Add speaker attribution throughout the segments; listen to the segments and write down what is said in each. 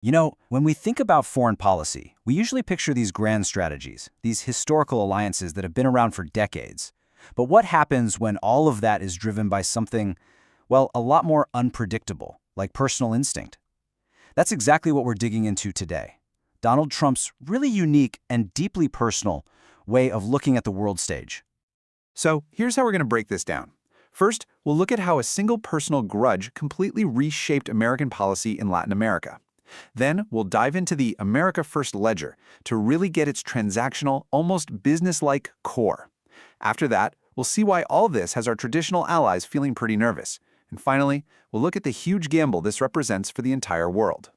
Speaker 1: You know, when we think about foreign policy, we usually picture these grand strategies, these historical alliances that have been around for decades. But what happens when all of that is driven by something, well, a lot more unpredictable, like personal instinct? That's exactly what we're digging into today. Donald Trump's really unique and deeply personal way of looking at the world stage.
Speaker 2: So here's how we're going to break this down. First, we'll look at how a single personal grudge completely reshaped American policy in Latin America. Then we'll dive into the America First ledger to really get its transactional, almost business-like core. After that, we'll see why all this has our traditional allies feeling pretty nervous. And finally, we'll look at the huge gamble this represents for the entire world.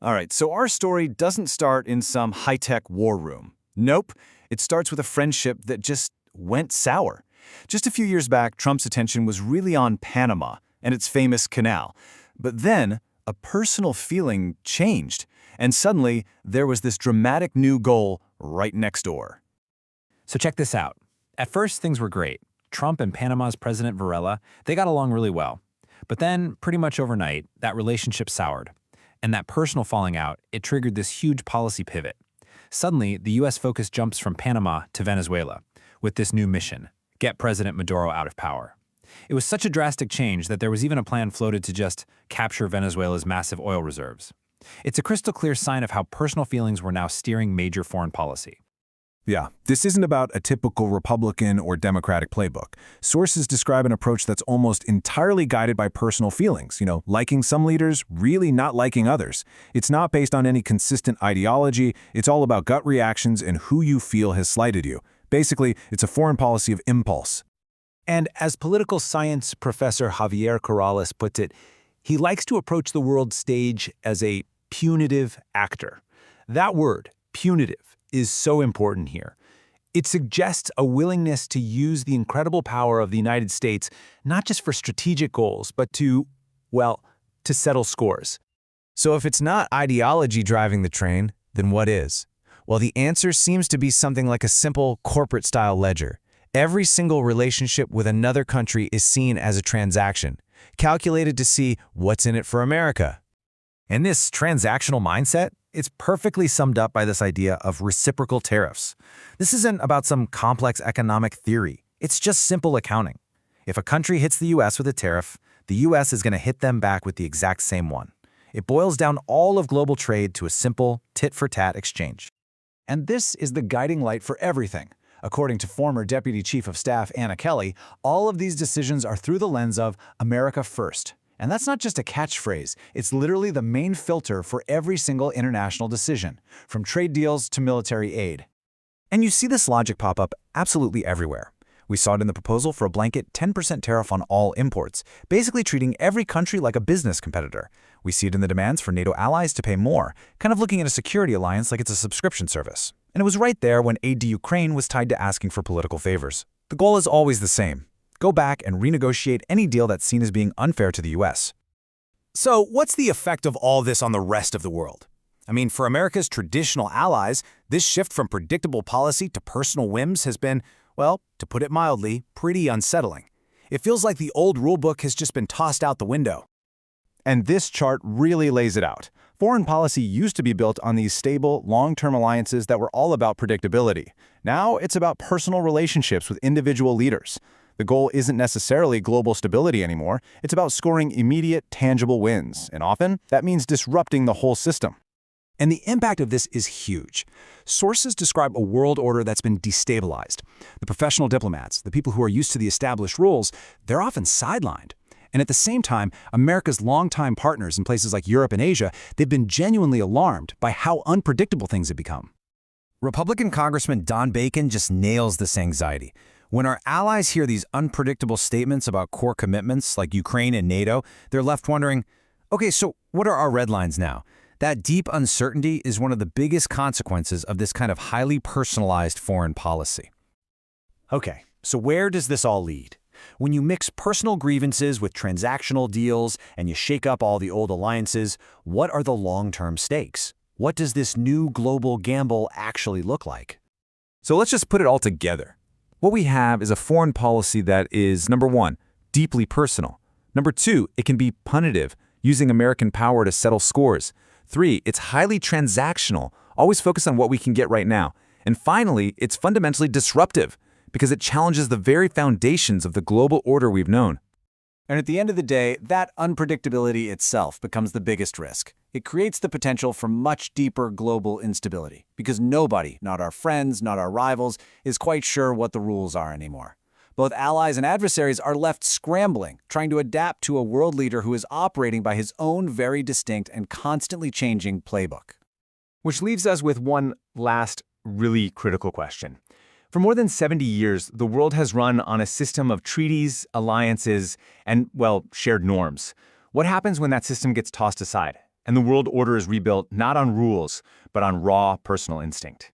Speaker 3: All right, so our story doesn't start in some high-tech war room. Nope, it starts with a friendship that just went sour. Just a few years back, Trump's attention was really on Panama and its famous canal. But then, a personal feeling changed, and suddenly there was this dramatic new goal right next door.
Speaker 4: So check this out. At first, things were great. Trump and Panama's President Varela, they got along really well. But then, pretty much overnight, that relationship soured. And that personal falling out, it triggered this huge policy pivot. Suddenly, the U.S. focus jumps from Panama to Venezuela with this new mission: get President Maduro out of power. It was such a drastic change that there was even a plan floated to just capture Venezuela's massive oil reserves. It's a crystal clear sign of how personal feelings were now steering major foreign policy.
Speaker 5: Yeah, this isn't about a typical Republican or Democratic playbook. Sources describe an approach that's almost entirely guided by personal feelings, liking some leaders, really not liking others. It's not based on any consistent ideology, it's all about gut reactions and who you feel has slighted you. Basically, it's a foreign policy of impulse.
Speaker 3: And as political science professor Javier Corrales puts it, he likes to approach the world stage as a punitive actor. That word, punitive, is so important here. It suggests a willingness to use the incredible power of the United States not just for strategic goals, but to settle scores.
Speaker 6: So if it's not ideology driving the train, then what is? Well, the answer seems to be something like a simple corporate-style ledger. Every single relationship with another country is seen as a transaction, calculated to see what's in it for America.
Speaker 7: And this transactional mindset, it's perfectly summed up by this idea of reciprocal tariffs. This isn't about some complex economic theory. It's just simple accounting. If a country hits the U.S. with a tariff, the U.S. is going to hit them back with the exact same one. It boils down all of global trade to a simple tit-for-tat exchange.
Speaker 8: And this is the guiding light for everything. According to former Deputy Chief of Staff Anna Kelly, all of these decisions are through the lens of America First. And that's not just a catchphrase, it's literally the main filter for every single international decision, from trade deals to military aid.
Speaker 7: And you see this logic pop up absolutely everywhere. We saw it in the proposal for a blanket 10% tariff on all imports, basically treating every country like a business competitor. We see it in the demands for NATO allies to pay more, kind of looking at a security alliance like it's a subscription service. And it was right there when aid to Ukraine was tied to asking for political favors. The goal is always the same: go back and renegotiate any deal that's seen as being unfair to the U.S.
Speaker 3: So what's the effect of all this on the rest of the world? I mean, for America's traditional allies, this shift from predictable policy to personal whims has been, well, to put it mildly, pretty unsettling. It feels like the old rulebook has just been tossed out the window.
Speaker 2: And this chart really lays it out. Foreign policy used to be built on these stable, long-term alliances that were all about predictability. Now it's about personal relationships with individual leaders. The goal isn't necessarily global stability anymore. It's about scoring immediate, tangible wins. And often, that means disrupting the whole system.
Speaker 3: And the impact of this is huge. Sources describe a world order that's been destabilized. The professional diplomats, the people who are used to the established rules, they're often sidelined. And at the same time, America's longtime partners in places like Europe and Asia, they've been genuinely alarmed by how unpredictable things have become.
Speaker 7: Republican Congressman Don Bacon just nails this anxiety. When our allies hear these unpredictable statements about core commitments like Ukraine and NATO, they're left wondering, okay, so what are our red lines now? That deep uncertainty is one of the biggest consequences of this kind of highly personalized foreign policy.
Speaker 3: Okay, so where does this all lead? When you mix personal grievances with transactional deals and you shake up all the old alliances, what are the long-term stakes? What does this new global gamble actually look like?
Speaker 5: So let's just put it all together. What we have is a foreign policy that is, number one, deeply personal. Number two, it can be punitive, using American power to settle scores.
Speaker 2: 3, it's highly transactional, always focused on what we can get right now. And finally, it's fundamentally disruptive, because it challenges the very foundations of the global order we've known.
Speaker 7: And at the end of the day, that unpredictability itself becomes the biggest risk. It creates the potential for much deeper global instability, because nobody, not our friends, not our rivals, is quite sure what the rules are anymore. Both allies and adversaries are left scrambling, trying to adapt to a world leader who is operating by his own very distinct and constantly changing playbook.
Speaker 3: Which leaves us with one last really critical question. For more than 70 years, the world has run on a system of treaties, alliances, and, well, shared norms. What happens when that system gets tossed aside, and the world order is rebuilt not on rules, but on raw personal instinct?